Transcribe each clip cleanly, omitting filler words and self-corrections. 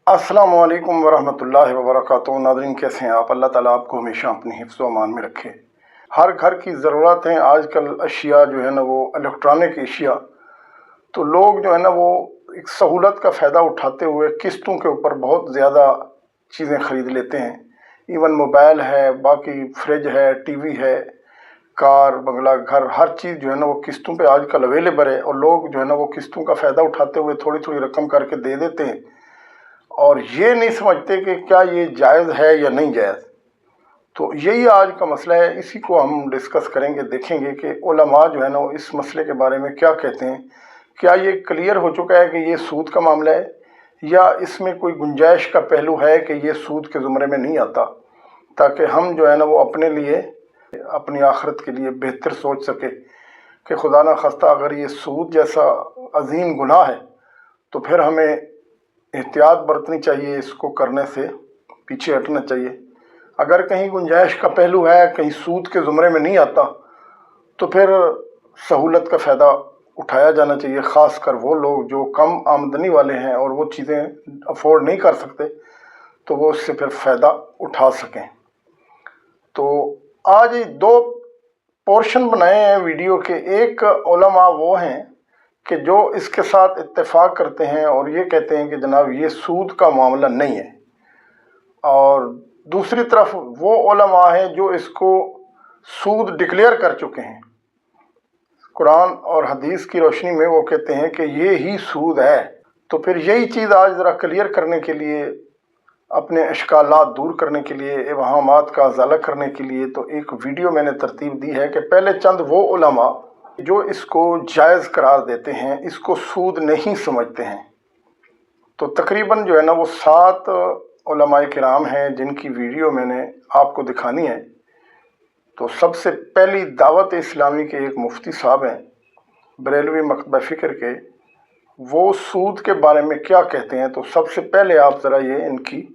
अस्सलामु अलैकुम वरहमतुल्लाहि वबरकातुहू। नाज़रीन, कैसे हैं आप? अल्लाह ताला आपको हमेशा अपनी हिफ्ज़ व अमान में रखे। हर घर की ज़रूरत है आजकल अशिया जो है ना वो इलेक्ट्रॉनिक अशिया, तो लोग जो है ना वो एक सहूलत का फ़ायदा उठाते हुए किस्तों के ऊपर बहुत ज़्यादा चीज़ें ख़रीद लेते हैं। इवन मोबाइल है, बाकी फ्रिज है, टीवी है, कार, बंगला, घर, हर चीज़ जो है ना वो किस्तों पे आजकल अवेलेबल है। और लोग जो है ना वो किस्तों का फ़ायदा उठाते हुए थोड़ी थोड़ी रकम करके दे देते हैं और ये नहीं समझते कि क्या ये जायज़ है या नहीं जायज़। तो यही आज का मसला है, इसी को हम डिस्कस करेंगे, देखेंगे कि उलमा जो है ना इस मसले के बारे में क्या कहते हैं। क्या ये क्लियर हो चुका है कि ये सूद का मामला है या इसमें कोई गुंजाइश का पहलू है कि ये सूद के ज़ुमरे में नहीं आता, ताकि हम जो है ना वो अपने लिए, अपनी आखिरत के लिए बेहतर सोच सके कि खुदा न खास्ता अगर ये सूद जैसा अजीम गुनाह है तो फिर हमें एहतियात बरतनी चाहिए, इसको करने से पीछे हटना चाहिए। अगर कहीं गुंजाइश का पहलू है, कहीं सूद के ज़ुमरे में नहीं आता, तो फिर सहूलत का फ़ायदा उठाया जाना चाहिए। ख़ास कर वो लोग जो कम आमदनी वाले हैं और वो चीज़ें अफोर्ड नहीं कर सकते, तो वो उससे फिर फ़ायदा उठा सकें। तो आज दो पोर्शन बनाए हैं वीडियो के। एक उलमा वो हैं कि जो इसके साथ इत्तेफाक करते हैं और ये कहते हैं कि जनाब ये सूद का मामला नहीं है, और दूसरी तरफ वो उलमा हैं जो इसको सूद डिक्लेयर कर चुके हैं। कुरान और हदीस की रोशनी में वो कहते हैं कि ये ही सूद है। तो फिर यही चीज़ आज ज़रा क्लियर करने के लिए, अपने इश्कालात दूर करने के लिए, इबहामात का अज़ाला करने के लिए, तो एक वीडियो मैंने तरतीब दी है कि पहले चंद वो उलमा जो इसको जायज़ करार देते हैं, इसको सूद नहीं समझते हैं। तो तकरीबन जो है ना वो 7 उलमाए किराम हैं जिनकी वीडियो मैंने आपको दिखानी है। तो सबसे पहली दावत इस्लामी के एक मुफ्ती साहब हैं, बरेलवी मकतबा फ़िक्र के, वो सूद के बारे में क्या कहते हैं। तो सबसे पहले आप ज़रा ये इनकी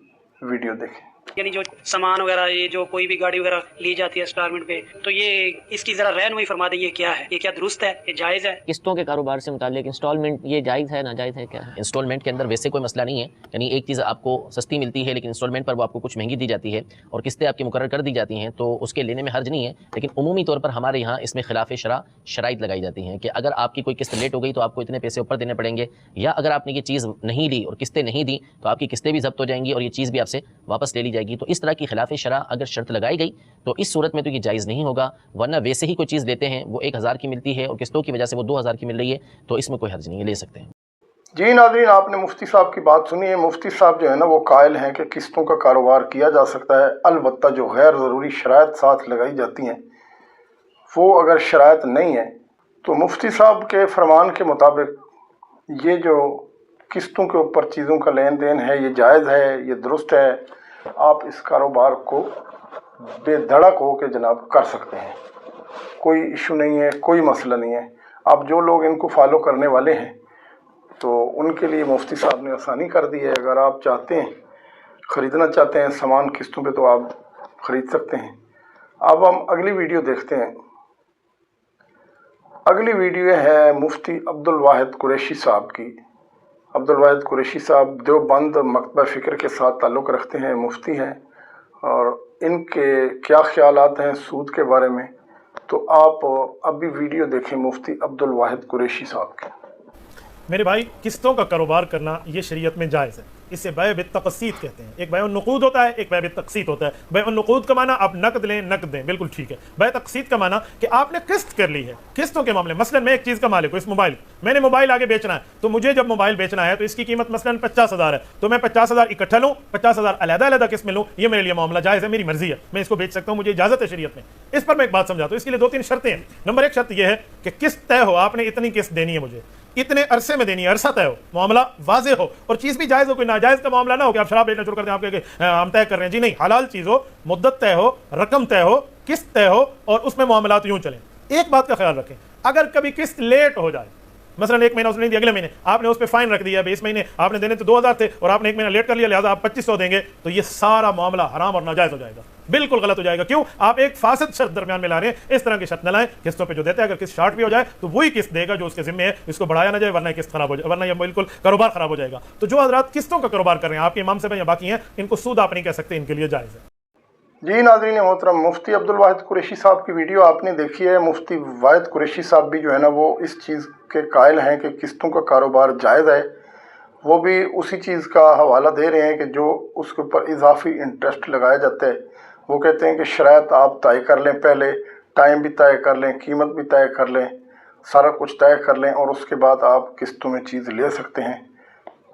वीडियो देखें। यानी जो सामान वगैरह, ये जो कोई भी गाड़ी वगैरह ली जाती है इंस्टॉलमेंट पे, तो ये इसकी ज़रा रहनुमाई फरमा दें, ये क्या है, ये क्या दुरुस्त है, ये जायज़ है? किस्तों के कारोबार से मुतालिक इंस्टॉलमेंट ये जायज़ है, नाजायज़ है, क्या है? इंस्टॉलमेंट के अंदर वैसे कोई मसला नहीं है। यानी एक चीज़ आपको सस्ती मिलती है लेकिन इंस्टॉलमेंट पर वो आपको कुछ महंगी दी जाती है और किस्तें आपकी मुकर्रर कर दी जाती हैं, तो उसके लेने में हर्ज नहीं है। लेकिन उमूमी तौर पर हमारे यहाँ इसमें खिलाफ शरा शराइत लगाई जाती हैं कि अगर आपकी कोई किस्त लेट हो गई तो आपको इतने पैसे ऊपर देने पड़ेंगे, या अगर आपने ये चीज़ नहीं ली और किस्तें नहीं दी तो आपकी किस्तें भी जब्त हो जाएंगी और ये चीज़ भी आपसे वापस ले ली जाएगी। तो इस तरह की खिलाफ शरा अगर शर्त लगाई गई तो इस सूरत में तो ये जायज़ नहीं होगा। वरना वैसे ही कोई चीज़ लेते हैं, वो 1000 की मिलती है और किस्तों की वजह से वो 2000 की मिल रही है, तो इसमें कोई हर्ज नहीं है, ले सकते हैं। जी नाज़रीन, आपने मुफ्ती साहब की बात सुनी है। मुफ्ती साहब जो है ना वो कायल हैं कि किस्तों का कारोबार किया जा सकता है, अलबत्ता जो गैर ज़रूरी शराइत साथ लगाई जाती हैं, वो अगर शराइत नहीं है तो मुफ्ती साहब के फरमान के मुताबिक ये जो किस्तों के ऊपर चीज़ों का लेन देन है, ये जायज़ है, ये दुरुस्त है। आप इस कारोबार को बेधड़क हो के जनाब कर सकते हैं, कोई इशू नहीं है, कोई मसला नहीं है। अब जो लोग इनको फॉलो करने वाले हैं तो उनके लिए मुफ्ती साहब ने आसानी कर दी है। अगर आप चाहते हैं, ख़रीदना चाहते हैं सामान किस्तों पे, तो आप ख़रीद सकते हैं। अब हम अगली वीडियो देखते हैं। अगली वीडियो है मुफ्ती अब्दुल वाहिद कुरैशी साहब की। अब्दुल वाहिद कुरैशी साहब देवबंद मकतबा फ़िक्र के साथ ताल्लुक़ रखते हैं, मुफ्ती हैं, और इनके क्या ख्यालात हैं सूद के बारे में। तो आप अभी वीडियो देखें मुफ्ती अब्दुल वाहिद कुरैशी साहब के। मेरे भाई, किस्तों का कारोबार करना ये शरीयत में जायज़ है। इसे बै बित्तक़सीत कहते हैं। एक बै नुक़ूद होता है, एक बै बित्तक़सीत होता है। बै नुक़ूद का माना आप नकद लें, नकद दें, बिल्कुल ठीक है। बै तक़सीत का माना कि आपने किस्त कर ली है। किस्तों के मामले, मसलन मैं एक चीज़ का मालिक हूँ, इस मोबाइल, मैंने मोबाइल आगे बेचना है, तो मुझे जब मोबाइल बेचना है तो इसकी कीमत मसलन 50,000 है, तो मैं 50,000 इकट्ठा लूँ, 50,000 अलग-अलग किस्त में लूँ, ये मेरे लिए मामला जायज़ है, मेरी मर्जी है, मैं इसको बेच सकता हूँ, मुझे इजाज़त है शरीयत में। इस पर मैं एक बात समझाता हूँ। इसके लिए 2-3 शर्तें हैं। नंबर 1 शर्त यह है कि किस्त तय हो, आपने इतनी किस्त देनी है, मुझे इतने अरसे में देनी है, अरसा तय हो, मामला वाज़े हो और चीज़ भी जायज़ हो, कोई नाजायज़ का मामला ना हो कि आप शराब बेचना शुरू कर दें, आपके हम तय कर रहे हैं। जी नहीं, हलाल चीज़ हो, मुद्दत तय हो, रकम तय हो, किस्त तय हो और उसमें मामलात यूँ चलें। एक बात का ख्याल रखें, अगर कभी किस्त लेट हो जाए, मसलन 1 महीना उसने नहीं दिया, अगले महीने आपने उस पर फाइन रख दिया, इस महीने आपने देने तो 2000 थे और आपने 1 महीना लेट कर लिया, लिहाजा आप 2500 देंगे, तो ये सारा मामला हराम और नाजायज़ हो जाएगा। बिल्कुल गलत हो जाएगा। क्यों? आप एक फासिद शर्त दरमियान में ला रहे हैं। इस तरह की शर्त न लाएं। किस्तों पे जो देते हैं, अगर किस्त शॉर्ट भी हो जाए तो वही किस्त देगा जो उसके जिम्मे है, इसको बढ़ाया ना जाए, वरना किस्त खराब हो जाए, वरना ये बिल्कुल कारोबार खराब हो जाएगा। तो जो हजरात किस्तों का कारोबार कर रहे हैं, आपके इमाम से या बाकी हैं, इनको सूद आप नहीं कह सकते, इनके लिए जायज़ है। जी नाज़रीन मोहतरम, मुफ्ती अब्दुल वाहिद कुरैशी साहब की वीडियो आपने देखी है। मुफ्ती वाहिद कुरैशी साहब भी जो है ना वो इस चीज़ के कायल हैं कि किस्तों का कारोबार जायज़ है। वो भी उसी चीज़ का हवाला दे रहे हैं कि जो उसके ऊपर इजाफी इंटरेस्ट लगाया जाता है, वो कहते हैं कि शराइत आप तय कर लें, पहले टाइम भी तय कर लें, कीमत भी तय कर लें, सारा कुछ तय कर लें और उसके बाद आप किस्तों में चीज़ ले सकते हैं।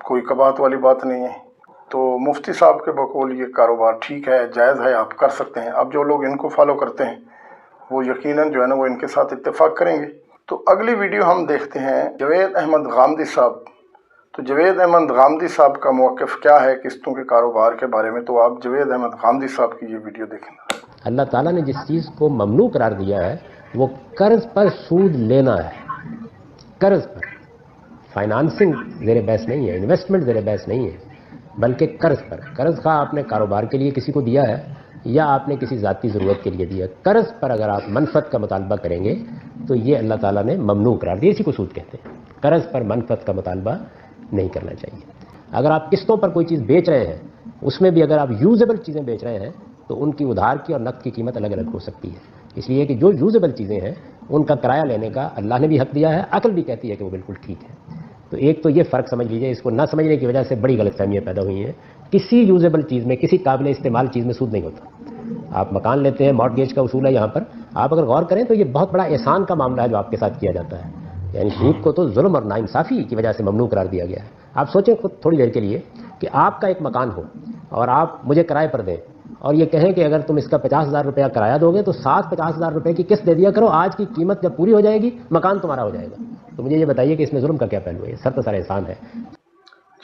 कोई कबात वाली बात नहीं है। तो मुफ्ती साहब के बकौल ये कारोबार ठीक है, जायज़ है, आप कर सकते हैं। अब जो लोग इनको फॉलो करते हैं वो यकीनन जो है ना वो इनके साथ इत्तेफाक करेंगे। तो अगली वीडियो हम देखते हैं जवेद अहमद गामदी साहब। तो जवेद अहमद गामदी साहब का मौक़िफ़ क्या है किस्तों के कारोबार के बारे में, तो आप जवेद अहमद गामदी साहब की ये वीडियो देखें। अल्लाह ताला ने जिस चीज़ को ममनू करार दिया है वो कर्ज पर सूद लेना है। कर्ज पर फाइनेंसिंग ज़ेर बहस नहीं है, इन्वेस्टमेंट ज़ेर बहस नहीं है, बल्कि कर्ज पर। कर्ज का आपने कारोबार के लिए किसी को दिया है या आपने किसी ज़ाती ज़रूरत के लिए दिया, कर्ज पर अगर आप मनफत का मुतालबा करेंगे तो ये अल्लाह ताला ने ममनू करार दिया। इसी को सूद कहते हैं। कर्ज पर मनफत का मुतालबा नहीं करना चाहिए। अगर आप किस्तों पर कोई चीज़ बेच रहे हैं, उसमें भी अगर आप यूजेबल चीज़ें बेच रहे हैं तो उनकी उधार की और नकद की कीमत अलग अलग हो सकती है। इसलिए कि जो यूजेबल चीज़ें हैं उनका किराया लेने का अल्लाह ने भी हक दिया है, अक्ल भी कहती है कि वो बिल्कुल ठीक है। तो एक तो ये फ़र्क समझ लीजिए। इसको ना समझने की वजह से बड़ी गलतफहमियाँ पैदा हुई हैं। किसी यूजेबल चीज़ में, किसी काबिल इस्तेमाल चीज़ में सूद नहीं होता। आप मकान लेते हैं, मॉर्टगेज का उसूल है यहाँ पर, आप अगर गौर करें तो ये बहुत बड़ा एहसान का मामला है जो आपके साथ किया जाता है। यानी सूद को तो जुल्म और नाइंसाफ़ी की वजह से ममनू करार दिया गया है। आप सोचें खुद थोड़ी देर के लिए कि आपका एक मकान हो और आप मुझे किराए पर दें और ये कहें कि अगर तुम इसका 50,000 रुपया किराया दोगे तो 50,000 रुपये की किस्त दे दिया करो, आज की कीमत जब पूरी हो जाएगी मकान तुम्हारा हो जाएगा। तो मुझे ये बताइए कि इसमें जुल्म का क्या पहलू है? सर तो सारा एहसान है।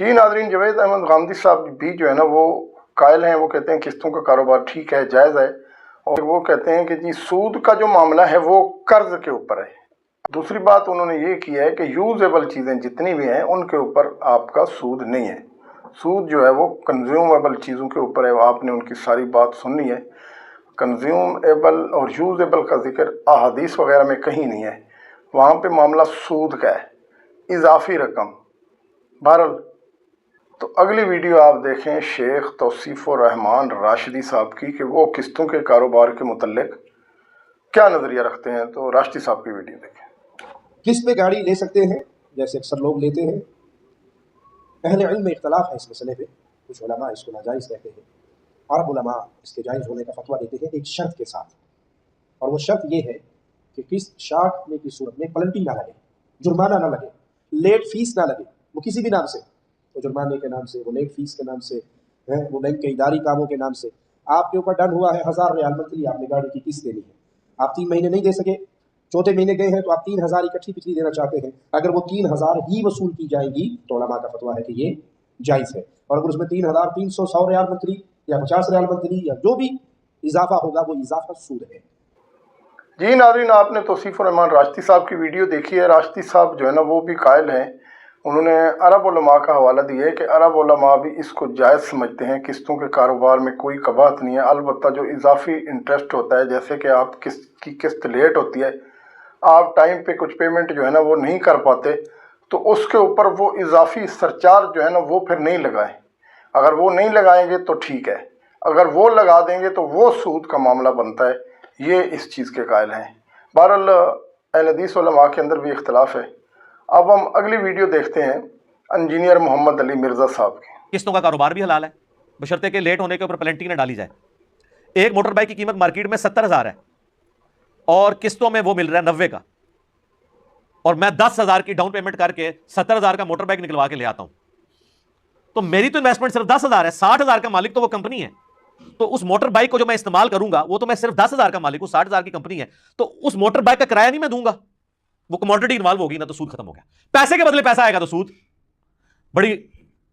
जी नाज़रीन, जवेद अहमद गामदी साहब भी जो है ना वो कायल हैं। वो कहते हैं किस्तों का कारोबार ठीक है, जायज़ है, और वो कहते हैं कि जी सूद का जो मामला है वो कर्ज के ऊपर है। दूसरी बात उन्होंने ये की है कि यूजेबल चीज़ें जितनी भी हैं उनके ऊपर आपका सूद नहीं है। सूद जो है वो कंज्यूमेबल चीज़ों के ऊपर है। आपने उनकी सारी बात सुननी है। कंज्यूमेबल और यूजेबल का जिक्र अहादीस वगैरह में कहीं नहीं है। वहाँ पे मामला सूद का है, इजाफी रकम। बहरहाल तो अगली वीडियो आप देखें शेख तौसीफ़ुर रहमान राशिदी साहब की कि वो किस्तों के कारोबार के मुतल्लिक क्या नज़रिया रखते हैं। तो राशिदी साहब की वीडियो देखें। किस्त पे गाड़ी ले सकते हैं जैसे अक्सर लोग लेते हैं। अहले इल्म में इख्तलाफ है इस मसले पे। कुछ उलमा इसको नाजायज़ कहते हैं, अरब उलमा इसके जायज़ होने का फतवा देते हैं एक शर्त के साथ, और वो शर्त ये है कि किस्त शार्ट होने की सूरत में पेनल्टी ना लगे, जुर्माना ना लगे, लेट फीस ना लगे। वो किसी भी नाम से, वो जुर्माने के नाम से, वो लेट फीस के नाम से है, वो बैंक के इदारी कामों के नाम से। आपके ऊपर डन हुआ है 1000 रियाल मंथली, आपने गाड़ी की किस्त देनी है, आप 3 महीने नहीं दे सके, चौथे महीने गए हैं तो आप 3000 इकट्ठी पिछली देना चाहते हैं। अगर वो 3000 ही वसूल की जाएगी तो उलमा का फतवा है कि ये जायज़ है। और अगर उसमें 3300 100 रियाल मंथली या 50 रियाल मंथली या जो भी इजाफा होगा वो इजाफा सूद है। जी नाज़रीन, आपने तौसीफ़ुर रहमान राशिदी साहब की वीडियो देखी है। राशिदी साहब जो है ना वो भी कायल हैं। उन्होंने अरब उलमा का हवाला दिया है कि अरब उलमा भी इसको जायज़ समझते हैं। किस्तों के कारोबार में कोई कबात नहीं है। अलबत्ता जो इजाफी इंटरेस्ट होता है, जैसे कि आप किस्त लेट होती है, आप टाइम पे कुछ पेमेंट जो है ना वो नहीं कर पाते, तो उसके ऊपर वो इजाफी सरचार्ज जो है ना वो फिर नहीं लगाएं। अगर वो नहीं लगाएंगे तो ठीक है, अगर वो लगा देंगे तो वो सूद का मामला बनता है। ये इस चीज़ के कायल हैं। बहरहाल अहले हदीस उलमा के अंदर भी इख्तलाफ है। अब हम अगली वीडियो देखते हैं इंजीनियर मोहम्मद अली मिर्ज़ा साहब की। किस्तों का कारोबार भी हलाल है बशर्ते के लेट होने के ऊपर पेनल्टी न डाली जाए। एक मोटर बाइक की कीमत मार्केट में 70,000 है और किस्तों में वो मिल रहा है 90 का, और मैं 10,000 की डाउन पेमेंट करके 70,000 का मोटर बाइक निकलवा के ले आता हूं, तो मेरी तो इन्वेस्टमेंट सिर्फ 10,000 है। 60,000 का मालिक तो वो कंपनी है। तो उस मोटर बाइक को जो मैं इस्तेमाल करूंगा वो तो मैं सिर्फ 10,000 का मालिक हूं, 60,000 की कंपनी है, तो उस मोटर बाइक का किराया नहीं मैं दूंगा। वो कमोडिटी इन्वॉल्व होगी ना, तो सूद खत्म हो गया। पैसे के बदले पैसा आएगा तो सूद। बड़ी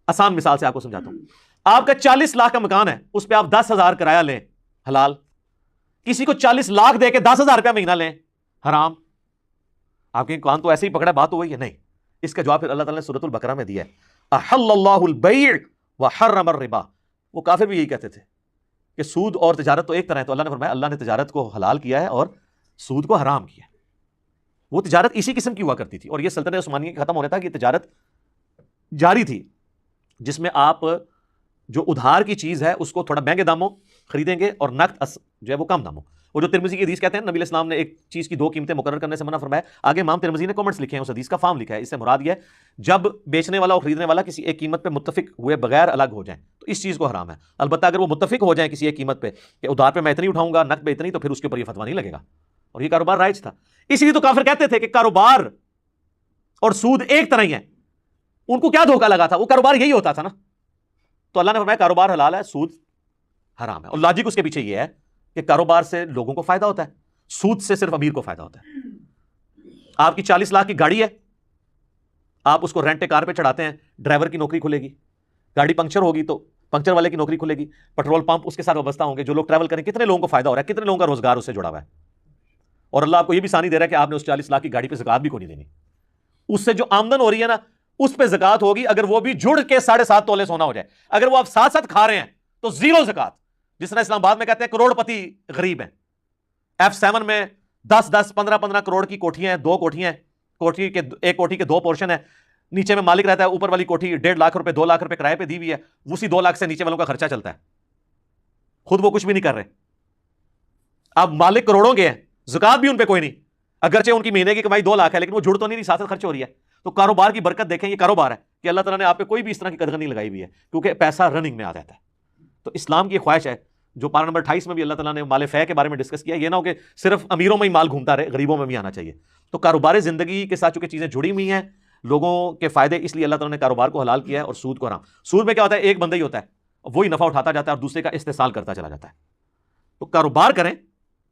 आसान मिसाल से आपको समझाता हूं। आपका 40 लाख का मकान है, उस पर आप 10,000 किराया लें, हलाल। किसी को 40 लाख दे के 10,000 रुपया महीना लें, हराम। आपके कान तो ऐसे ही पकड़ा, बात हो गई है नहीं। इसका जवाब फिर अल्लाह ताला ने सूरतुल बकरा में दिया है, अहल्लल्लाहुल बैअ व हर्रम रिबा। वो काफिर भी यही कहते थे کہ سود اور تجارت تو ایک طرح ہے، تو اللہ نے فرمایا اللہ نے تجارت کو حلال کیا ہے اور سود کو حرام کیا ہے۔ وہ تجارت اسی قسم کی ہوا کرتی تھی، اور یہ سلطنت عثمانیہ کے ختم ہونے تک یہ تجارت جاری تھی، جس میں آپ جو ادھار کی چیز ہے اس کو تھوڑا مہنگے داموں خریدیں گے اور نقد جو ہے وہ کم داموں۔ وہ جو ترمذی کی حدیث کہتے ہیں نبی علیہ السلام نے ایک چیز کی دو قیمتیں مقرر کرنے سے منع فرمایا، آگے امام ترمذی نے کامنٹس لکھے ہیں، اس حدیث کا فارم لکھا ہے، اس سے مراد یہ ہے جب بیچنے والا اور خریدنے والا کسی ایک قیمت پہ متفق ہوئے بغیر الگ ہو جائیں تو اس چیز کو حرام ہے۔ البتہ اگر وہ متفق ہو جائیں کسی ایک قیمت پہ کہ ادھار پہ میں اتنی اٹھاؤں گا، نقد پہ اتنی، تو پھر اس کے اوپر یہ فتویٰ نہیں لگے گا، اور یہ کاروبار رائج تھا۔ اسی لیے تو کافر کہتے تھے کہ کاروبار اور سود ایک طرح ہی ہیں، ان کو کیا دھوکہ لگا تھا، وہ کاروبار یہی ہوتا تھا نا۔ تو اللہ نے فرمایا کاروبار حلال ہے، سود حرام ہے، اور لاجک اس کے پیچھے یہ ہے کہ کاروبار سے لوگوں کو فائدہ ہوتا ہے، سود سے صرف امیر کو فائدہ ہوتا ہے۔ آپ کی 40 لاکھ کی گاڑی ہے، آپ اس کو رینٹ کار پہ چڑھاتے ہیں، ڈرائیور کی نوکری کھلے گی، گاڑی پنکچر ہوگی تو پنکچر والے کی نوکری کھلے گی، پیٹرول پمپ اس کے ساتھ وابستہ ہوں گے، جو لوگ ٹریول کریں کتنے لوگوں کو فائدہ ہو رہا ہے، کتنے لوگوں کا روزگار اس سے جڑا ہوا ہے، اور اللہ آپ کو یہ بھی ثانی دے رہا ہے کہ آپ نے اس 40 لاکھ کی گاڑی پہ زکات بھی کو نہیں دینی، اس سے جو آمدن ہو رہی ہے نا اس پہ زکات ہوگی، اگر وہ بھی جڑ کے 7.5 تولے سونا ہو جائے، اگر وہ آپ ساتھ ساتھ کھا رہے ہیں تو زیرو زکات۔ جس طرح اسلام آباد میں کہتے ہیں کروڑ پتی غریب ہیں، F7 میں 10 15 کروڑ کی کوٹھیاں ہیں، 2 کوٹھیاں ہیں، کوٹھی کے ایک کوٹھی کے 2 پورشن ہیں، نیچے میں مالک رہتا ہے، اوپر والی کوٹھی 1.5 لاکھ روپے 2 لاکھ روپے کرائے پہ دی ہوئی ہے، اسی 2 لاکھ سے نیچے والوں کا خرچہ چلتا ہے، خود وہ کچھ بھی نہیں کر رہے۔ اب مالک کروڑوں کے ہیں، زکات بھی ان پہ کوئی نہیں، اگرچہ ان کی مہینے کی کمائی 2 لاکھ ہے، لیکن وہ جڑ تو نہیں، ساتھ خرچ ہو رہی ہے۔ تو کاروبار کی برکت دیکھیں، یہ کاروبار ہے کہ اللہ تعالیٰ نے آپ پہ کوئی بھی اس طرح کی قدر نہیں لگائی ہوئی ہے، کیونکہ پیسہ رننگ میں آ جاتا ہے۔ تو اسلام کی خواہش ہے، جو پارہ نمبر 28 میں بھی اللہ تعالیٰ نے مال فے کے بارے میں ڈسکس کیا، یہ نہ ہو کہ صرف امیروں میں ہی مال گھومتا رہے، غریبوں میں بھی آنا چاہیے۔ تو کاروبار زندگی کے ساتھ چونکہ چیزیں جڑی ہوئی ہیں، لوگوں کے فائدے، اس لیے اللہ تعالیٰ نے کاروبار کو حلال کیا ہے اور سود کو حرام۔ سود میں کیا ہوتا ہے، ایک بندہ ہی ہوتا ہے، وہی نفع اٹھاتا جاتا ہے اور دوسرے کا استحصال کرتا چلا جاتا ہے۔ تو کاروبار کریں،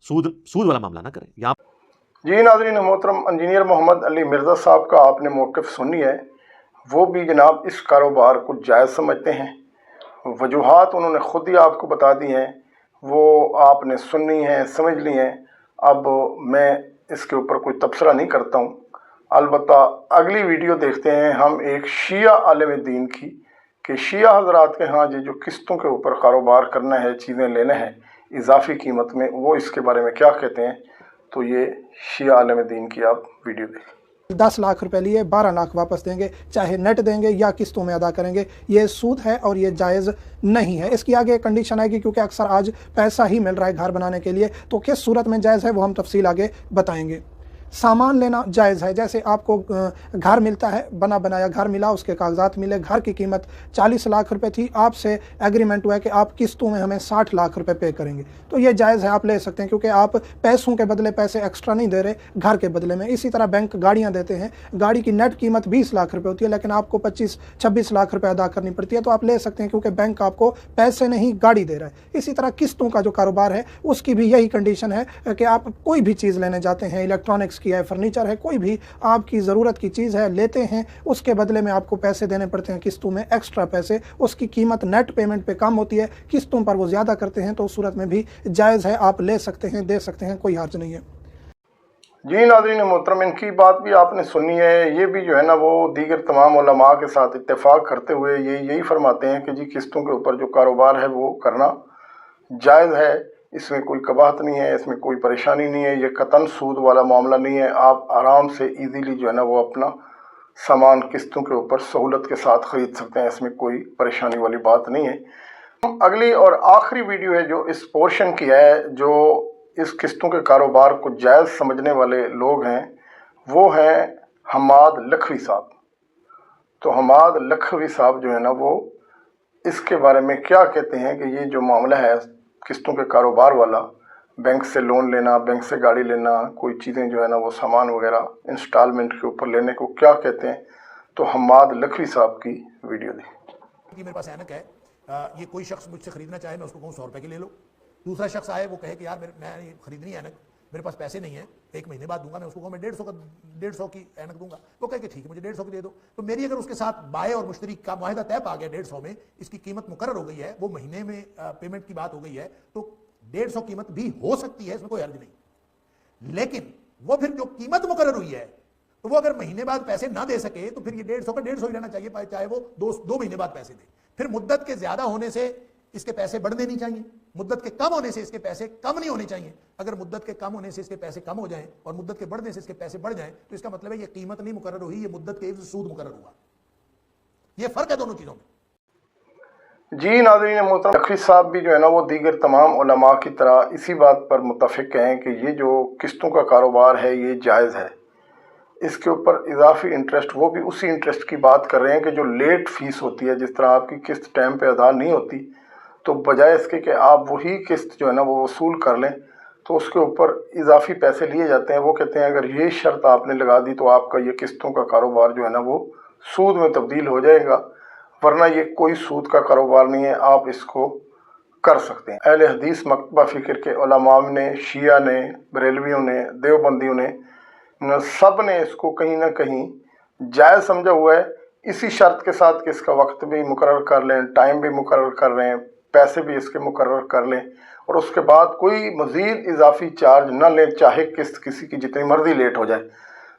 سود والا معاملہ نہ کریں۔ یہاں جی ناظرین محترم، انجینئر محمد علی مرزا صاحب کا آپ نے موقف سنی ہے، وہ بھی جناب اس کاروبار کو جائز سمجھتے ہیں، وجوہات انہوں نے خود ہی آپ کو بتا دی ہیں، وہ آپ نے سنی ہیں، سمجھ لی ہیں۔ اب میں اس کے اوپر کوئی تبصرہ نہیں کرتا ہوں، البتہ اگلی ویڈیو دیکھتے ہیں ہم ایک شیعہ عالم دین کی، کہ شیعہ حضرات کے ہاں جو قسطوں کے اوپر کاروبار کرنا ہے، چیزیں لینا ہے اضافی قیمت میں، وہ اس کے بارے میں کیا کہتے ہیں۔ تو یہ شیعہ عالم دین کی آپ ویڈیو دیکھیں۔ 10 لاکھ روپے لیے 12 لاکھ واپس دیں گے، چاہے نیٹ دیں گے یا قسطوں میں ادا کریں گے، یہ سود ہے اور یہ جائز نہیں ہے۔ اس کی آگے کنڈیشن آئے گی، کیونکہ اکثر آج پیسہ ہی مل رہا ہے گھر بنانے کے لیے، تو کس صورت میں جائز ہے وہ ہم تفصیل آگے بتائیں گے۔ سامان لینا جائز ہے، جیسے آپ کو گھر ملتا ہے، بنا بنایا گھر ملا، اس کے کاغذات ملے، گھر کی قیمت 40 لاکھ روپے تھی، آپ سے ایگریمنٹ ہوا ہے کہ آپ قسطوں میں ہمیں 60 لاکھ روپے پے کریں گے، تو یہ جائز ہے، آپ لے سکتے ہیں، کیونکہ آپ پیسوں کے بدلے پیسے ایکسٹرا نہیں دے رہے گھر کے بدلے میں۔ اسی طرح بینک گاڑیاں دیتے ہیں، گاڑی کی نیٹ قیمت 20 لاکھ روپے ہوتی ہے، لیکن آپ کو 25-26 لاکھ روپے ادا کرنی پڑتی ہے، تو آپ لے سکتے ہیں، کیونکہ بینک آپ کو پیسے نہیں گاڑی دے رہا ہے۔ اسی طرح قسطوں کا جو کاروبار ہے اس کی بھی یہی کنڈیشن ہے کہ آپ کوئی بھی چیز لینے جاتے ہیں، الیکٹرانکس کی ہے، فرنیچر ہے، کوئی بھی آپ کی ضرورت کی چیز ہے، لیتے ہیں، اس کے بدلے میں آپ کو پیسے دینے پڑتے ہیں قسطوں میں، ایکسٹرا پیسے، اس کی قیمت نیٹ پیمنٹ پہ کم ہوتی ہے، قسطوں پر وہ زیادہ کرتے ہیں، تو اس صورت میں بھی جائز ہے، آپ لے سکتے ہیں، دے سکتے ہیں، کوئی حرج نہیں ہے۔ جی ناظرین محترم، ان کی بات بھی آپ نے سنی ہے، یہ بھی جو ہے نا وہ دیگر تمام علماء کے ساتھ اتفاق کرتے ہوئے یہی فرماتے ہیں کہ جی قسطوں کے اوپر جو کاروبار ہے وہ کرنا جائز ہے، اس میں کوئی قباحت نہیں ہے، اس میں کوئی پریشانی نہیں ہے، یہ قطعاً سود والا معاملہ نہیں ہے، آپ آرام سے ایزیلی جو ہے نا وہ اپنا سامان قسطوں کے اوپر سہولت کے ساتھ خرید سکتے ہیں، اس میں کوئی پریشانی والی بات نہیں ہے۔ اگلی اور آخری ویڈیو ہے جو اس پورشن کی ہے، جو اس قسطوں کے کاروبار کو جائز سمجھنے والے لوگ ہیں، وہ ہیں حماد لکھوی صاحب۔ تو حماد لکھوی صاحب جو ہے نا وہ اس کے بارے میں کیا کہتے ہیں کہ یہ جو معاملہ ہے قسطوں کے کاروبار والا، بینک سے لون لینا، بینک سے گاڑی لینا، کوئی چیزیں جو ہے نا وہ سامان وغیرہ انسٹالمنٹ کے اوپر لینے کو کیا کہتے ہیں، تو حماد لکھوی صاحب کی ویڈیو دیکھیں۔ میرے پاس اینک ہے، یہ کوئی شخص مجھ سے خریدنا چاہے، میں اس کو کہوں 100 روپے کی لے لو، دوسرا شخص آئے وہ کہے کہ یار میں خریدنی ہے اینک، میرے پاس پیسے نہیں ہیں، 1 مہینے بعد دوں گا، میں اس کو کہوں میں 150 کی اینک دوں گا، وہ کہے کہ ٹھیک ہے مجھے 150 کی دے دو، تو میری اگر اس کے ساتھ بائے اور مشتری کا معاہدہ طے پا گیا 150 میں، اس کی قیمت مقرر ہو گئی ہے، وہ مہینے میں پیمنٹ کی بات ہو گئی ہے، تو 150 قیمت بھی ہو سکتی ہے، اس میں کوئی حرج نہیں، لیکن وہ پھر جو قیمت مقرر ہوئی ہے تو وہ اگر مہینے بعد پیسے نہ دے سکے تو پھر یہ 150 کا 150 ہی رہنا چاہیے، چاہے وہ 2 مہینے بعد پیسے دے، پھر مدت کے زیادہ ہونے سے اس کے پیسے بڑھنے نہیں چاہیے، मुद्दत के कम होने से इसके पैसे कम नहीं होने चाहिए। अगर मुद्दत के कम होने से इसके पैसे कम हो जाएं और मुद्दत के बढ़ने से इसके पैसे बढ़ जाएं तो इसका मतलब है ये कीमत नहीं मुकर्रर हुई, ये मुद्दत के एवज सूद मुकर्रर हुआ। ये फर्क है दोनों चीजों में। जी नाज़रीन मोहतरम, नकवी साहब भी जो है ना वो दीगर तमाम उलमा की तरह इसी बात पर मुत्तफिक हैं कि ये जो किस्तों का कारोबार है ये जायज़ है। इसके ऊपर इजाफी इंटरेस्ट, वो भी उसी इंटरेस्ट की बात कर रहे हैं कि जो लेट फीस होती है, जिस तरह आपकी किस्त टाइम पे अदा नहीं होती तो बजाय इसके कि आप वही किस्त जो है ना वो वसूल कर लें तो उसके ऊपर इजाफी पैसे लिए जाते हैं। वो कहते हैं अगर ये शर्त आपने लगा दी तो आपका ये किस्तों का कारोबार जो है ना वो सूद में तब्दील हो जाएगा, वरना ये कोई सूद का कारोबार नहीं है, आप इसको कर सकते हैं। अहले हदीस मकतबा फ़िक्र के उलमा ने, शिया ने, बरेलवियों ने, देवबंदियों ने, सब ने इसको कहीं ना कहीं जायज़ समझा हुआ है, इसी शर्त के साथ कि इसका वक्त भी मुकर्रर कर लें, टाइम भी मुकर्रर कर लें, पैसे भी इसके मुकर्रर कर लें और उसके बाद कोई मज़ीद इजाफी चार्ज न लें, चाहे किस्त किसी की जितनी मर्ज़ी लेट हो जाए।